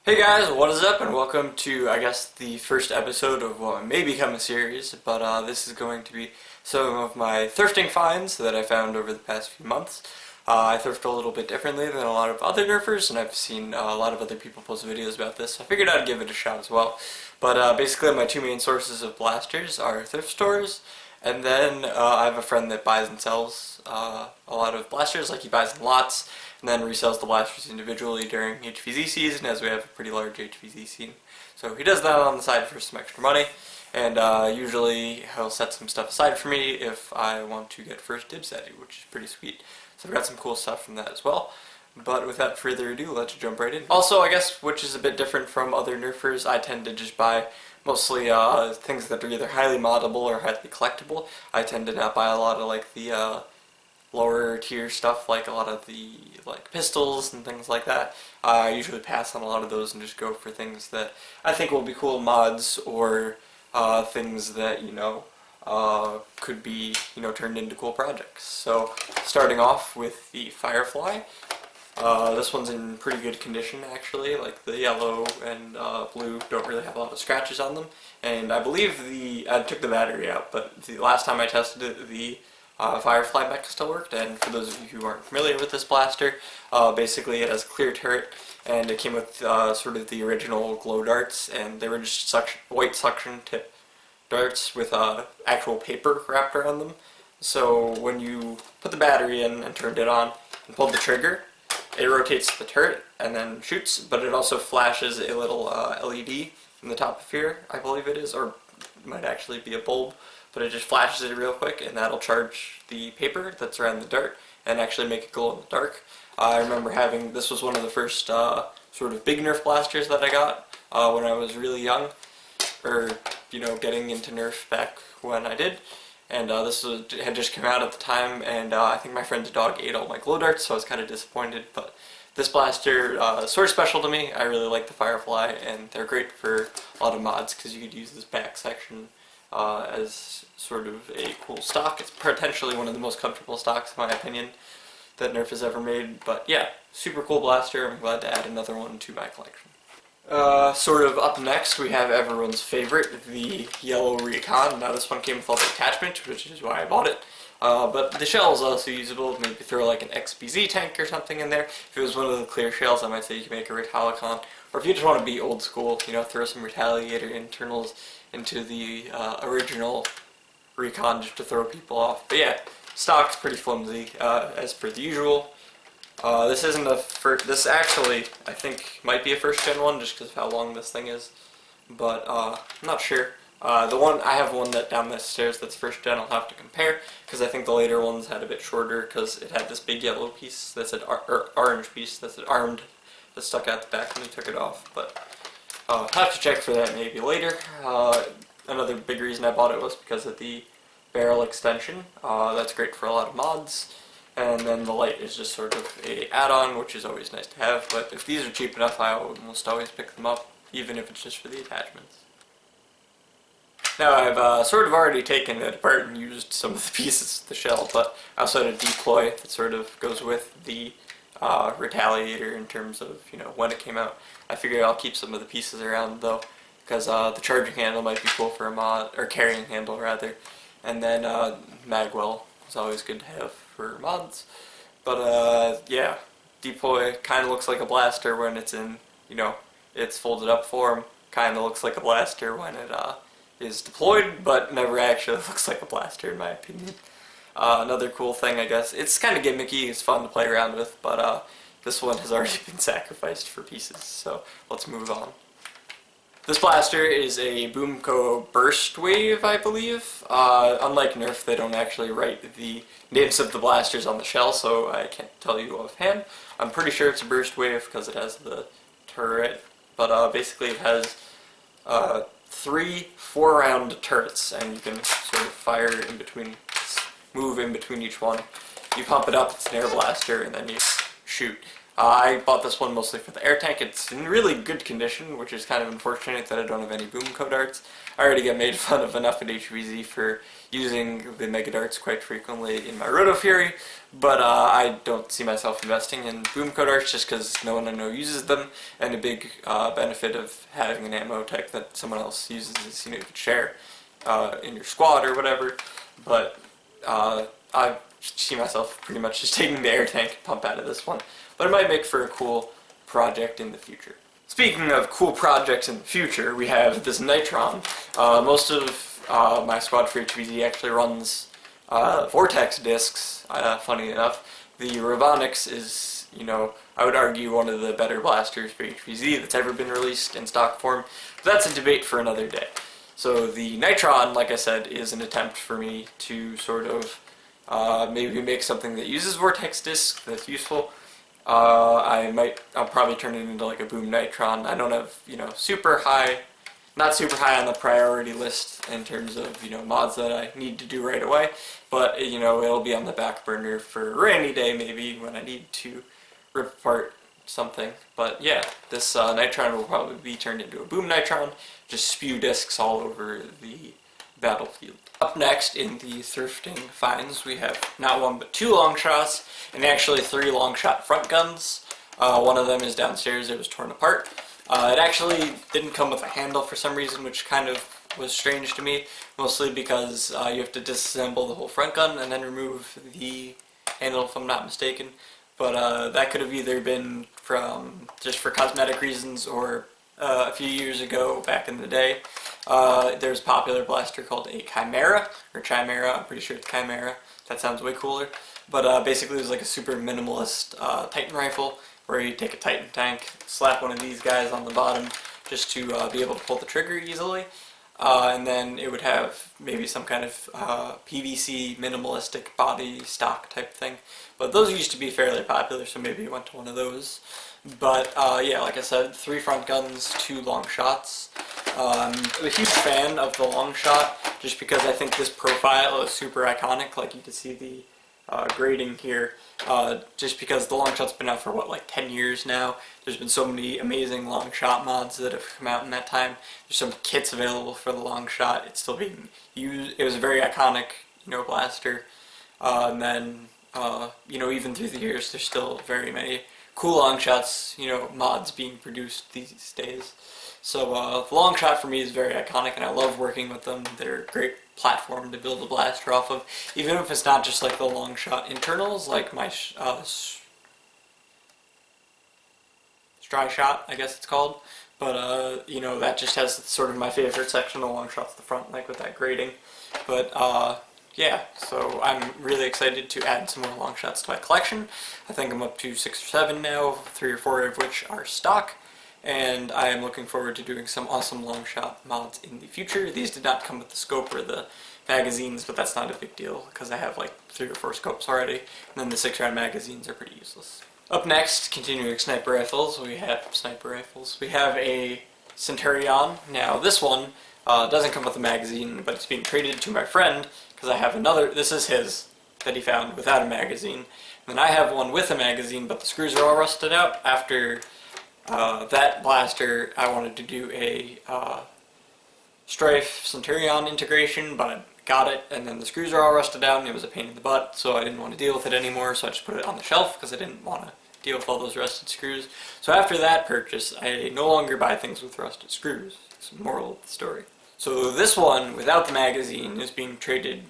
Hey guys, what is up, and welcome to, I guess, the first episode of what may become a series, but this is going to be some of my thrifting finds that I found over the past few months. I thrift a little bit differently than a lot of other nerfers, and I've seen a lot of other people post videos about this, so I figured I'd give it a shot as well. But basically my two main sources of blasters are thrift stores, and then I have a friend that buys and sells a lot of blasters, like he buys in lots, and then resells the blasters individually during HVZ season, as we have a pretty large HVZ scene. So he does that on the side for some extra money, and usually he'll set some stuff aside for me if I want to get first dibs at it, which is pretty sweet. So I've got some cool stuff from that as well. But without further ado, let's jump right in. Also, I guess, which is a bit different from other nerfers, I tend to just buy mostly things that are either highly moddable or highly collectible. I tend to not buy a lot of like the lower tier stuff, like a lot of the pistols and things like that. I usually pass on a lot of those and just go for things that I think will be cool mods, or things that could be turned into cool projects. So starting off with the Firefly. This one's in pretty good condition actually. Like the yellow and blue don't really have a lot of scratches on them, and I believe I took the battery out, but the last time I tested it, the Firefly mech still worked. And for those of you who aren't familiar with this blaster, basically it has a clear turret, and it came with sort of the original glow darts, and they were just white suction tip darts with actual paper wrapped around them. So when you put the battery in and turned it on and pulled the trigger, it rotates the turret and then shoots, but it also flashes a little LED in the top of here, I believe it is, or it might actually be a bulb, but it just flashes it real quick, and that'll charge the paper that's around the dart and actually make it glow in the dark. I remember this was one of the first sort of big Nerf blasters that I got when I was really young, or getting into Nerf back when I did. And had just come out at the time, and I think my friend's dog ate all my glow darts, so I was kind of disappointed. But this blaster is sort of special to me. I really like the Firefly, and they're great for a lot of mods because you could use this back section as sort of a cool stock. It's potentially one of the most comfortable stocks, in my opinion, that Nerf has ever made. But yeah, super cool blaster. I'm glad to add another one to my collection. Sort of up next, we have everyone's favorite, the yellow Recon. Now this one came with all the attachments, which is why I bought it. But the shell is also usable. Maybe throw like an XBZ tank or something in there. If it was one of the clear shells, I might say you can make a Retalicon. Or if you just want to be old school, throw some Retaliator internals into the original Recon just to throw people off. But yeah, stock's pretty flimsy, as per the usual. This isn't a first. This actually, I think, might be a first-gen one just because of how long this thing is, but I'm not sure. I have one that down the stairs that's first-gen. I'll have to compare because I think the later ones had a bit shorter because it had this big yellow piece that said orange piece that said armed that stuck out the back when you took it off. But I'll have to check for that maybe later. Another big reason I bought it was because of the barrel extension. That's great for a lot of mods. And then the light is just sort of a add-on, which is always nice to have, but if these are cheap enough, I almost always pick them up, even if it's just for the attachments. Now, I've sort of already taken it apart and used some of the pieces of the shell, but I also had a deploy that sort of goes with the Retaliator in terms of, when it came out. I figured I'll keep some of the pieces around, though, because the charging handle might be cool for a mod, or carrying handle, rather. And then magwell is always good to have for mods. But yeah, deploy kind of looks like a blaster when it's in, its folded up form. Kind of looks like a blaster when it is deployed, but never actually looks like a blaster in my opinion. Another cool thing, I guess, it's kind of gimmicky, it's fun to play around with, but this one has already been sacrificed for pieces, so let's move on. This blaster is a Boomco Burst Wave, I believe. Unlike Nerf, they don't actually write the names of the blasters on the shell, so I can't tell you offhand. I'm pretty sure it's a Burst Wave because it has the turret, but basically it has 3 4-round turrets, and you can sort of fire in between, move in between each one. You pump it up, it's an air blaster, and then you shoot. I bought this one mostly for the air tank. It's in really good condition, which is kind of unfortunate that I don't have any boom coat darts. I already get made fun of enough at HVZ for using the Mega Darts quite frequently in my Roto Fury, but I don't see myself investing in boom coat darts just because no one I know uses them, and a big benefit of having an ammo type that someone else uses is, you could share in your squad or whatever, but I see myself pretty much just taking the air tank pump out of this one, but it might make for a cool project in the future. Speaking of cool projects in the future, we have this Nitron. Most of my squad for HVZ actually runs Vortex discs, funny enough. The Rmods is, I would argue one of the better blasters for HVZ that's ever been released in stock form, but that's a debate for another day. So the Nitron, like I said, is an attempt for me to sort of maybe make something that uses Vortex discs that's useful. I'll probably turn it into like a boom Nitron. I don't have, super high, not super high on the priority list in terms of, mods that I need to do right away, but, it'll be on the back burner for a rainy day maybe when I need to rip apart something. But yeah, this Nitron will probably be turned into a boom Nitron, just spew discs all over the battlefield. Up next in the thrifting finds, we have not one but two long shots, and actually 3 long shot front guns. One of them is downstairs, it was torn apart. It actually didn't come with a handle for some reason, which kind of was strange to me, mostly because you have to disassemble the whole front gun and then remove the handle if I'm not mistaken. But that could have either been from just for cosmetic reasons or a few years ago, back in the day, there's a popular blaster called a Chimera, or Chimera, I'm pretty sure it's Chimera, that sounds way cooler, but basically it was like a super minimalist Titan rifle, where you take a Titan tank, slap one of these guys on the bottom, just to be able to pull the trigger easily, and then it would have maybe some kind of PVC minimalistic body stock type thing, but those used to be fairly popular, so maybe you went to one of those. But yeah, like I said, 3 front guns, 2 long shots. I'm a huge fan of the long shot, just because I think this profile is super iconic. Like you can see the grading here, just because the long shot's been out for what, like 10 years now. There's been so many amazing long shot mods that have come out in that time. There's some kits available for the long shot. It's still being used. It was a very iconic, blaster. And then, even through the years, there's still very many cool long shots, mods being produced these days. So the long shot for me is very iconic, and I love working with them. They're a great platform to build a blaster off of, even if it's not just like the long shot internals, like my Stry Shot, I guess it's called. But that just has sort of my favorite section, the long shots at the front, like with that grading. But yeah, so I'm really excited to add some more long shots to my collection. I think I'm up to 6 or 7 now, 3 or 4 of which are stock, and I am looking forward to doing some awesome long shot mods in the future. These did not come with the scope or the magazines, but that's not a big deal because I have like 3 or 4 scopes already, and then the 6-round magazines are pretty useless. Up next, continuing sniper rifles, we have a Centurion. Now this one doesn't come with a magazine, but it's being traded to my friend, because I have another, this is his, that he found without a magazine. And then I have one with a magazine, but the screws are all rusted out. After that blaster, I wanted to do a Strife Centurion integration, but I got it, and then the screws are all rusted out, and it was a pain in the butt, so I didn't want to deal with it anymore, so I just put it on the shelf, because I didn't want to deal with all those rusted screws. So after that purchase, I no longer buy things with rusted screws. It's the moral of the story. So this one, without the magazine, is being traded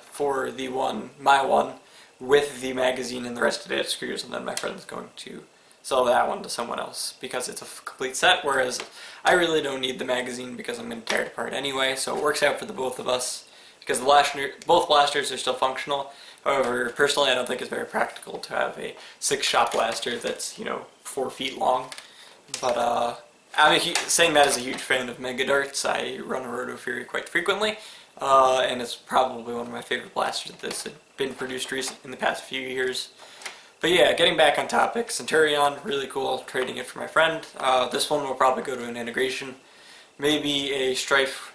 for the one, my one, with the magazine and the rest of it screws, and then my friend's going to sell that one to someone else because it's a complete set, whereas I really don't need the magazine because I'm going to tear it apart anyway, so it works out for the both of us because both blasters are still functional. However, personally I don't think it's very practical to have a 6-shot blaster that's, 4 feet long, but I'm saying that as a huge fan of Mega Darts. I run a Roto Fury quite frequently, and it's probably one of my favorite blasters that's been produced in the past few years. But yeah, getting back on topic, Centurion, really cool, trading it for my friend. This one will probably go to an integration, maybe a Strife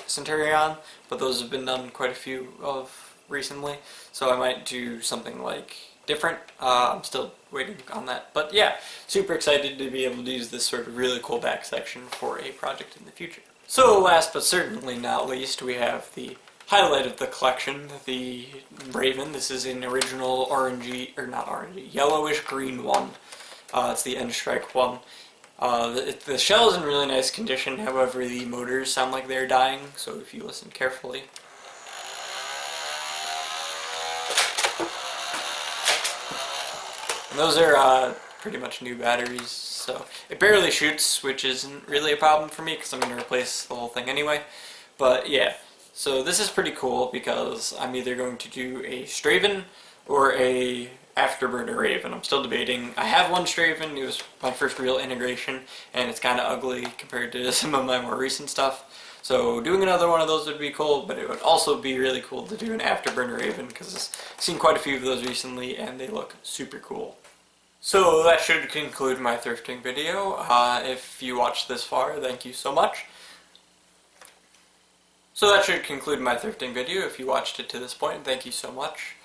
Centurion, but those have been done quite a few of recently, so I might do something like different. I'm still waiting on that. But yeah, super excited to be able to use this sort of really cool back section for a project in the future. So last but certainly not least, we have the highlight of the collection, the Raven. This is an original orangey, or not orangey, yellowish green one. It's the end strike one. The shell is in really nice condition, however the motors sound like they're dying, so if you listen carefully. And those are pretty much new batteries, so it barely shoots, which isn't really a problem for me because I'm going to replace the whole thing anyway. But yeah, so this is pretty cool because I'm either going to do a Straven or a Afterburner Raven. I'm still debating. I have one Straven, it was my first real integration, and it's kind of ugly compared to some of my more recent stuff. So doing another one of those would be cool, but it would also be really cool to do an Afterburner Raven because I've seen quite a few of those recently and they look super cool. So that should conclude my thrifting video. If you watched this far, thank you so much. So that should conclude my thrifting video. If you watched it to this point, thank you so much.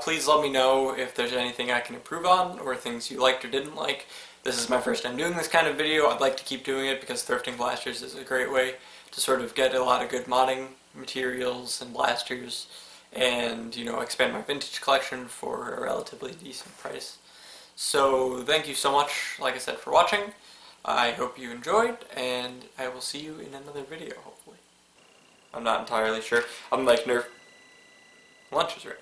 Please let me know if there's anything I can improve on, or things you liked or didn't like. This is my first time doing this kind of video. I'd like to keep doing it because thrifting blasters is a great way to sort of get a lot of good modding materials and blasters, and, you know, expand my vintage collection for a relatively decent price. So thank you so much, like I said, for watching. I hope you enjoyed, and I will see you in another video, hopefully. I'm not entirely sure. I'm like Nerf. Lunch is ready.